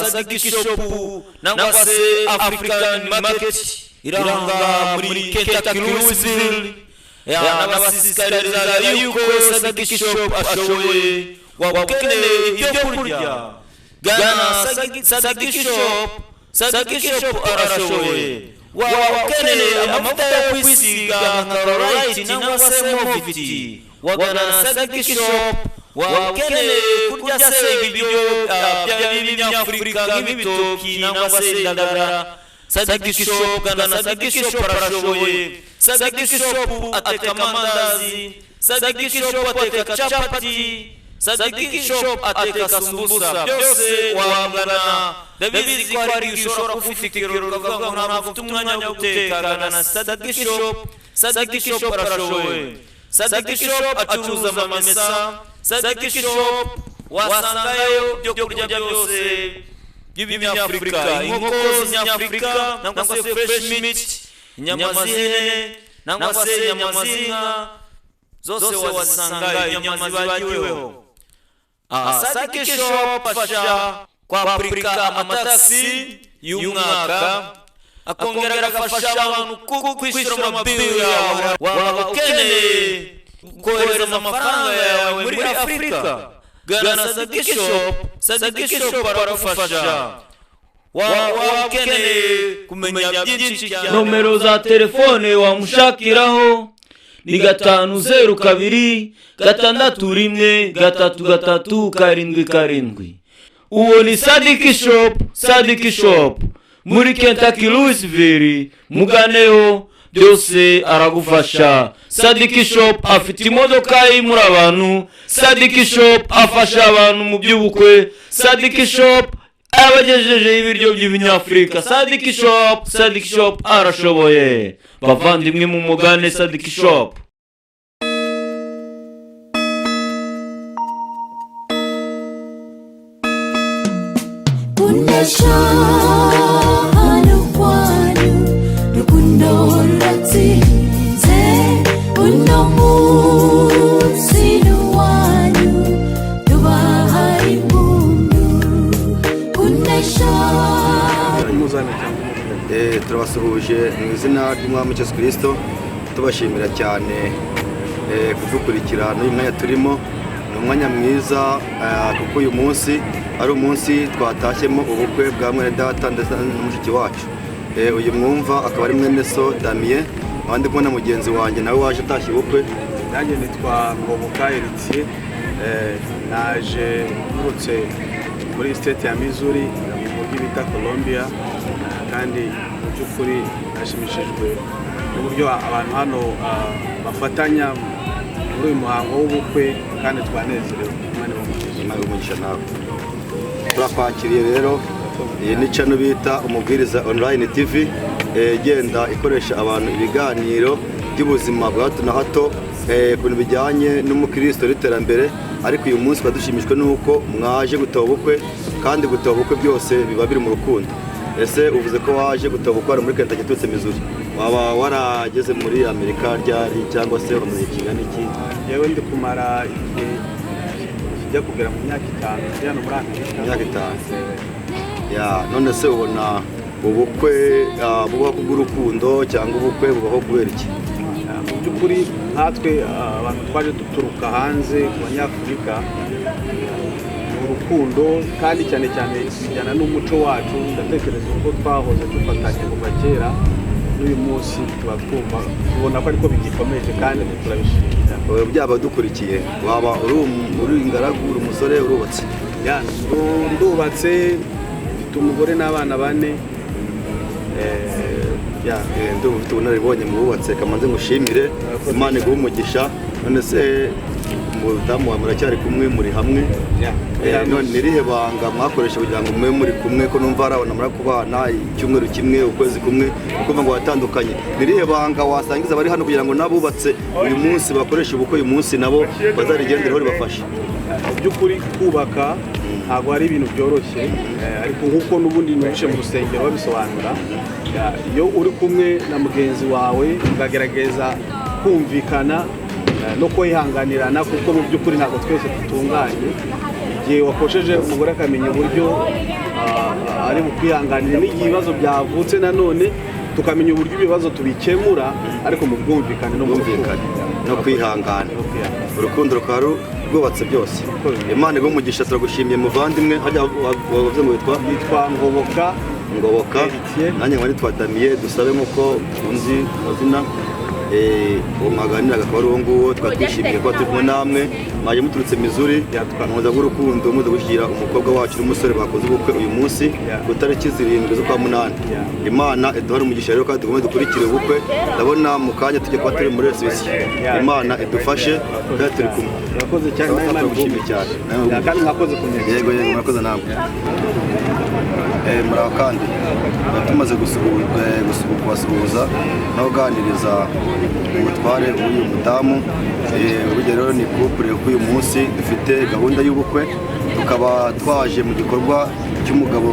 Sadiki Shop nangwa se African Market iranga muri Kentucky Louisville n'abasisikariza yuko Sadiki Shop ashoboye wakeneye ibyo kurya gana Sadiki Shop arashoboye wakeneye amavuta yo kwisiga nka Rolite nangwa se Moviti wagana Sadiki Shop wakeneye kurya se ibiryo by'Afrika nk'ibitoki nangwa se indagara Sadiki Shop gana Sadiki Shop arashoboye Sadiki Shop ateka amandazi Sadiki Shop ateka chapati Sadiki Shop ateka sambusa byose wangana ndabizi ko ari ushobora kufitikira ukavuga ngo nta umwanya wo guteka gana Sadiki Shop Sadiki Shop arashoboye Sadiki Shop acuruza amamesa Sadiki Shop wasangayo byo kurya byose by'Afrika inkoko z'Afrika nangwa se fresh meat inyama z'ihene nangwa se inyama z'inka zose wasangayo inyama zibagiweho Sadiki Shop afasha kwapurika amataxi y'umwaka akongera agafasha abantu kwishyura amabili yawe waba ukeneye kohereza amafaranga yawe muri Afrika gana Sadiki Shop aragufasha waba ukeneye kumenya byinshi cyane nomero za telefone wamushakiraho ni 502 631 337 uwo ni Sadiki Shop muri Kentucky Louisville muganeho byose aragufasha Sadiki Shop afite imodoka imura abantu Sadiki Shop afasha abantu mu by'ubukwe Sadiki Shop abagejeje ibiryo by'Afrika Sadiki Shop arashoboye bavandimwe mu mugane Sadiki Shop turabasuhuje mu izina ry'Umwami Yesu Kristo tubashimira cyane kudukurikira n'uyu mwanya turimo ni umwanya mwiza kuko uyu munsi ari umunsi twatashyemo ubukwe bwa mwene data ndetse n'umushiki wacu uyu mwumva akaba ari mwene so Damien abandi kubona mugenzi wanjye nawe waje atashye ubukwe nanjye nitwa Ngoboka Eritier naje nturutse muri state ya Missouri mu mujyi bita Columbia kandi mu by'ukuri nashimishijwe n'uburyo abantu hano bafatanya muri uyu muhango w'ubukwe kandi twanezerewe Imana umugisha nawe turakwakiriye rero iyi ni channel bita umubwiriza online TV igenda ikoresha abantu ibiganiro by'ubuzima bwa hato na hato ku bintu bijyanye n'umukristo n'iterambere ariko uyu munsi badushimishwe n'uko mwaje gutaba ubukwe kandi gutaba ubukwe byose biba biri mu rukundo ese uvuze ko waje gutaba ubukwe muri Kentucky tutse Missouri waba warageze muri Amerika ryari cyangwa se muri kingana iki yewe ndi kumara igihe kijya kugera mu myaka 5 hano muri Amerika imyaka 5 ya none se ubona ubukwe bubaho kubw'urukundo cyangwa ubukwe bubaho kubera iki mu by'ukuri natwe abantu twaje duturuka hanze ku banyafurika urukundo kandi cyane bijyana n'umuco wacu ndatekereza uko twahoze dufatanya kuva kera n'uyu munsi tuba twumva tubona ko ariko bigikomeje kandi turabishimira byaba dukurikiye waba uri ingaragu uri umusore urubatse ndubatse mfite umugore n'abana 4 ndumva ubunararibonye mu bubatse kamanze ngushimire Imana iguhe umugisha none se umudamu wawe muracyari kumwe muri hamwe none nirihe banga mwakoresha kugira ngo mube muri kumwe ko numva arabona murakubana icyumweru kimwe ukwezi kumwe ukumva ngo watandukanye nirihe banga wasangiza bari hano kugira ngo nabubatse uyu munsi bakoresha ubukwe uyu munsi nabo bazarigenderaho ribafasha mu by'ukuri kubaka ntabwo ari ibintu byoroshye ariko nkuko n'ubundi nubishe mu rusengero babisobanura iyo uri kumwe na mugenzi wawe ugagerageza kumvikana no kwihanganirana kuko mu by'ukuri ntabwo twese dutunganye igihe wakosheje umugore akamenya uburyo ari bukwihanganire n'igihe ibibazo byavutse nanone tukamenya uburyo ibibazo tubikemura ariko mu bwumvikane no kwihangana. Urukundo rukaba rwubatse byose. Imana iguhe umugisha, turagushimiye muvandimwe. Hajya wavuze ngo yitwa Ngoboka nanjye nkaba nitwa Damien. Dusabe nk'uko unzi amazina mwaganiraga akaba ari uwo nguwo. Tukaba twishimiye kuba turi kumwe namwe, mwaje muturutse Missouri muza bw'urukundo muza gushyira umukobwa wacu n'umusore bakoze ubukwe uyu munsi ku itariki 7 z'ukwa munani. Imana iduhare umugisha rero kandi dukomeze dukurikire ubukwe. Ndabona mu kanya tujya kuba turi muri reception. Imana idufashe kandi turi kumwe. Murakoze cyane, Imana igushimire cyane kandi mwakoze kunyega. Yego murakoze namwe. Muraho kandi tumaze kubasuhuza no kuganiriza umutware w'uyu mudamu. Urugero ni couple k'uyu munsi dufite gahunda y'ubukwe, tukaba twaje mu gikorwa cy'umugabo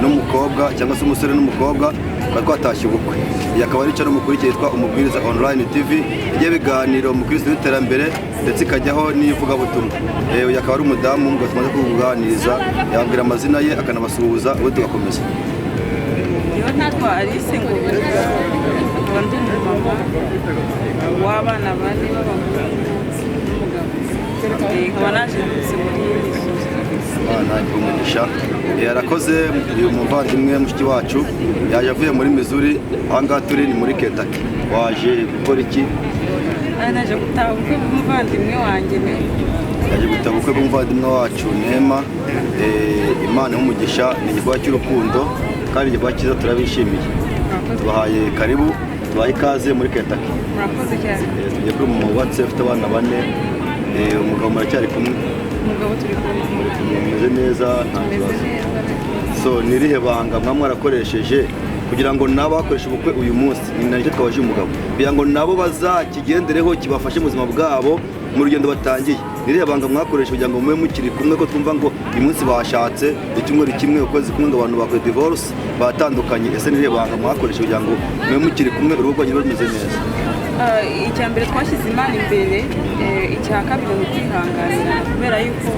n'umukobwa cyangwa se umusore n'umukobwa, tukaba twatashye ubukwe. Iyi akaba ari channel mukurikiye yitwa Umubwiriza Online TV, igiye biganiro mu Kristo n'iterambere ndetse ikajyaho n'ivugabutumwa. Uyu akaba ari umudamu ngo tumaze kuganiriza, yabwira amazina ye akanabasuhuza ubu tugakomeza. Iyo nitwa Alice Ngoboka, nkaba ndi umumama w'abana bane b'abahungu n'umugabo. Nkaba naje muri Imana iguhe yarakoze. Uyu muvandimwe mushiki wacu yaje avuye muri Missouri, aha ngaha turi ni muri Kentucky. Waje gukora iki? naje gutaha ubukwe bw'umuvandimwe wanjye yaje gutaha ubukwe bw'umuvandimwe wacu Neema. Imana y'umugisha, ni igikorwa cy'urukundo kandi igikorwa cyiza, turabishimiye. Tubahaye karibu, tubahaye ikaze muri Kentucky. Murakoze cyane. Tugiye kuri mu wubatse ufite abana bane. Umugabo muracyari kumwe? Umugabo turi kumwe. Mumeze neza nta kibazo. So ni irihe banga mwarakoresheje kugira ngo nabo bakoresha ubukwe uyu munsi? Ni nacyo twabaje umugabo kugira ngo nabo bazakigendereho kibafashe mu buzima bwabo mu rugendo batangiye. Ni irihe banga mwakoresha kugira ngo mube mukiri kumwe, ko twumva ngo uyu munsi bashatse icyumweru kimwe ukwezi kumwe ngo abantu bakoze divorce batandukanye? Ese ni irihe banga mwakoresha kugira ngo mube mukiri kumwe urugo rwanyu rumeze neza? Icya mbere twashyize Imana imbere, icya kabiri ni ukwihanganira, kubera yuko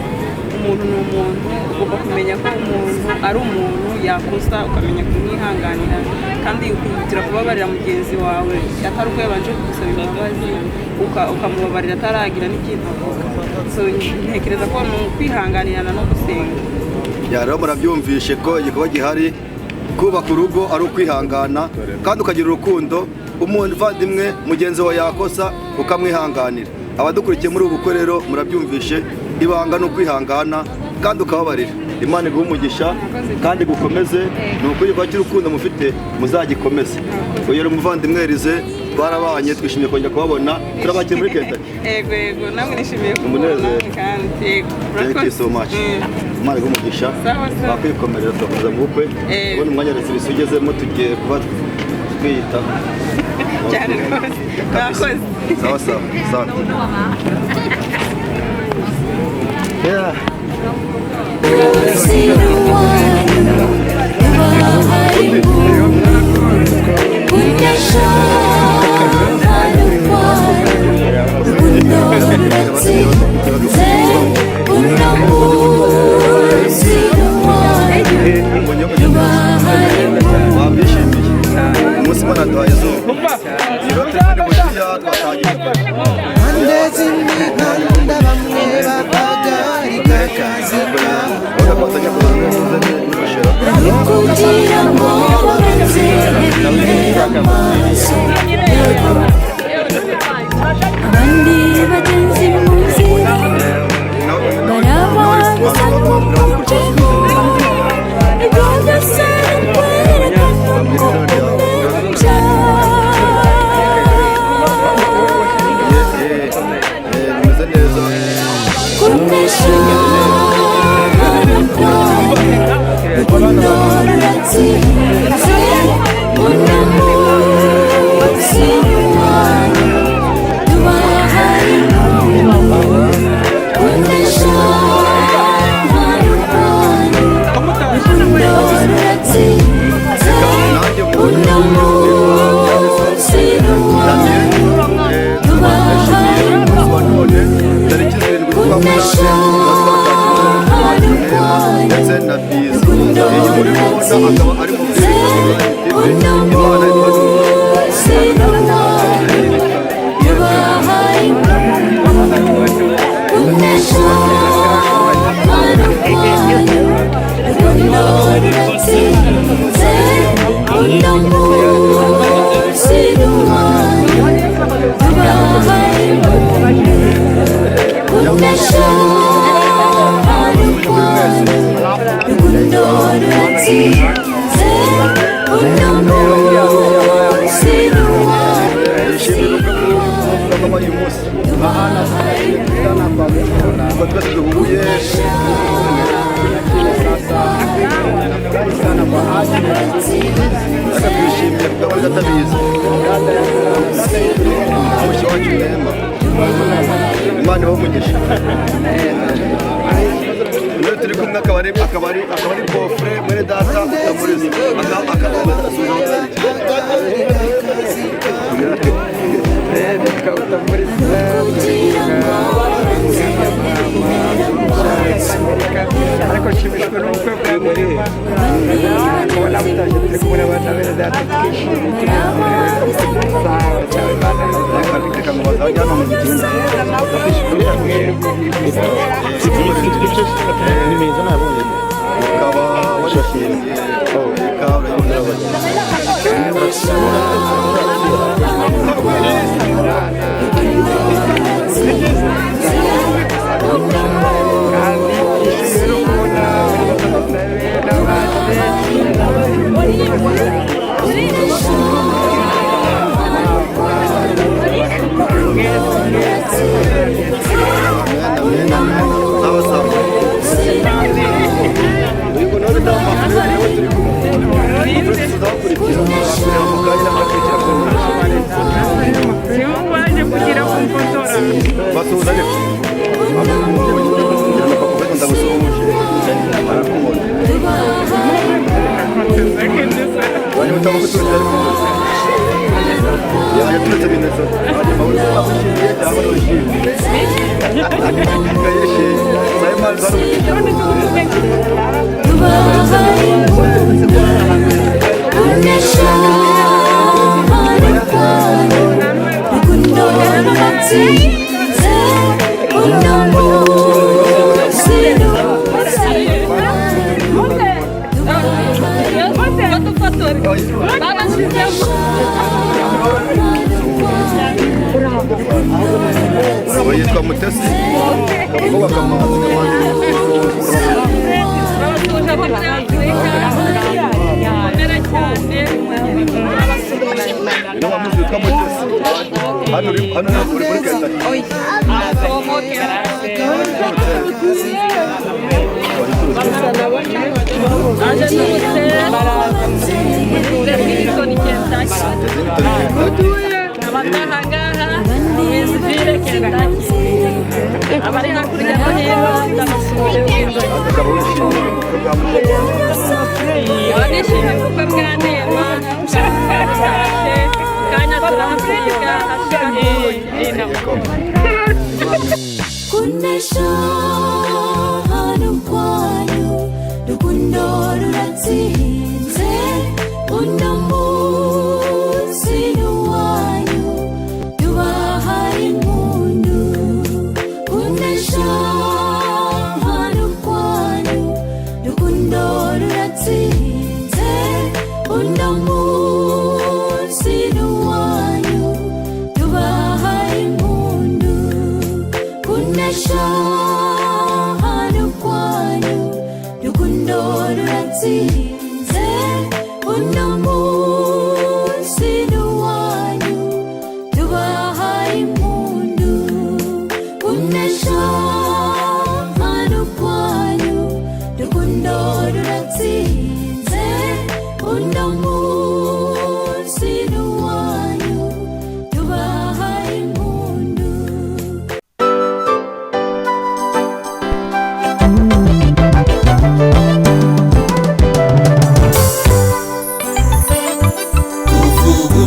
umuntu ni umuntu, ugomba kumenya ko umuntu ari umuntu, yakosa ukamenya kumwihanganira kandi ukihutira kubabarira mugenzi wawe atari uko yabanje kugusaba imbabazi, ukamubabarira ataragira n'ikintu avuga. So ntekereza ko ni ukwihanganirana no gusenga. Rero murabyumvishe ko igikorwa gihari, kubaka urugo ari ukwihangana kandi ukagira urukundo. Umuvandimwe mugenzi wawe yakosa ukamwihanganira. Abadukurikiye muri ubu bukwe rero murabyumvishe, ibanga no kwihangana kandi ukababarira. Imana iguhe umugisha kandi gukomeze, ni ukuri kwa cy'urukundo mufite muzagikomeze. Uyu umuvandimwe Elize twarabanye, twishimiye kongera kubabona, turabakira muri Kentucky. Yego namwe nishimiye kubona kandi thank you so much. Imana iguhe umugisha, bakwikomerera tugakomeza mu bukwe. Ubona umwanya reserisi ugezemo tugiye kuba twiyita cyane rwose. Murakoze. Sawa sawa. Yeah. Umunsi Imana duhaye izuba, rero turi bushya twatangiye Andezi imihanda bamwe bahagarika akazi kabo kugira ngo babanze bibera amaso abandi bagenzi mu nzira barabanza kukujeho ibyo byose kwerekana ko umenja kunesha hararwaye ukuntu ratsinze unamu akaba ari Imana bamugisha none turi kumwe akabari bofre mwene data utamuriza ariko nshimishwa n'ubukwe bwa mureba kubona butaje turi kumwe n'abana bene data twishimye sawa cyane reka ngo bazajyana mu gitinda ni meza nabonye ukaba washashinze ukaba yitwa Mutesi abakobwa kamazi abari hakurya no hino ndabasuhuje nishimiye ubukwe bwa Nema bwashyashye kanya turahasiga hashira kunesha hano kwanyu rukundo ruratsinze uno munsi n'uwanyu tubahaye impundu kunesha hano kwanyu rukundo ruratsinze uno munsi n'uwanyu tubahaye impundu kunesha hano kwanyu rukundo ruratsinze uno munsi n'uwanyu tubahaye impundu kunesha hano kwanyu rukundo ruratsinze uno munsi n'uwanyu tubahaye impundu.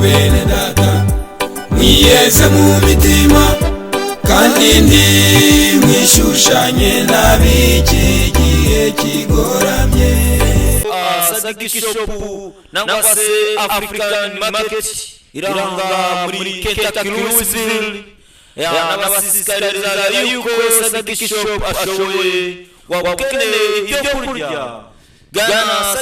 bene data mwiyeze mu mitima kandi ntimwishushanye n'ab'iki gihe kigoramye. Sadiki Shop nangwa se African Market iranga muri Kentucky Louisville n'abasisikariza yuko Sadiki Shop ashoboye wakeneye ibyo kurya gana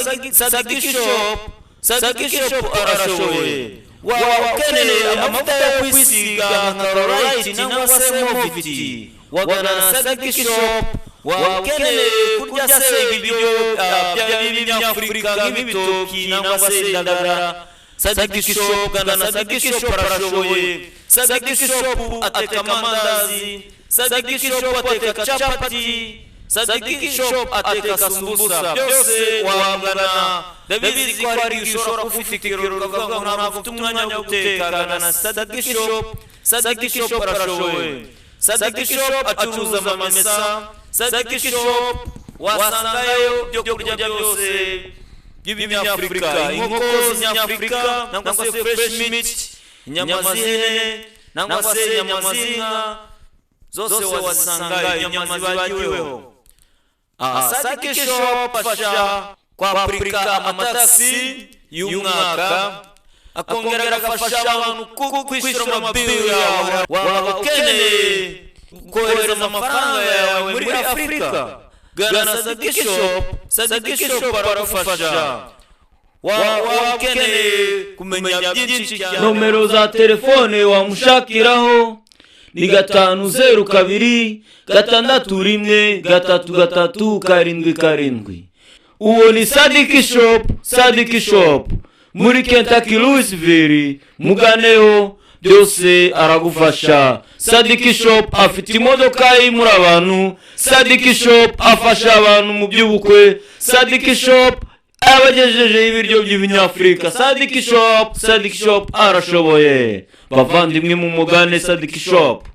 Sadiki Shop arashoboye wakeneye amavuta yo kwisiga nka Rolite nangwa se Moviti wagana Sadiki Shop wakeneye kurya se ibiryo by'Afrika nk'ibitoki nangwa se indagara Sadiki Shop gana Sadiki Shop arashoboye Sadiki Shop ateka amandazi Sadiki Shop ateka chapati Sadiki Shop ateka sambusa byose wagana ndabizi ko ari ushobora kufitikira ukavuga ngo ntabwo umwanya wo guteka gana Sadiki Shop Sadiki Shop arashoboye Sadiki Shop acuruza amamesa Sadiki Shop wasangayo byo kurya byose by'Afrika inkoko z'Afrika nangwa se fresh meat inyama z'ihene nangwa se inyama z'inka zose wasangayo inyama zibagiweho Sadiki Shop afasha kwapurika amataxi y'umwaka akongera agafasha abantu kwishyura amabili yawe waba ukeneye kohereza amafaranga yawe muri Afrika gana Sadiki Shop aragufasha waba ukeneye kumenya byinshi cyane nomero za telefone wamushakiraho ni 502 631 337 uwo ni Sadiki Shop muri Kentucky Louisville muganeho byose aragufasha Sadiki Shop afite imodoka imura abantu Sadiki Shop afasha abantu mu by'ubukwe Sadiki Shop abagejeje ibiryo by'Afrika Sadiki Shop arashoboye bavandimwe mu mugane Sadiki Shop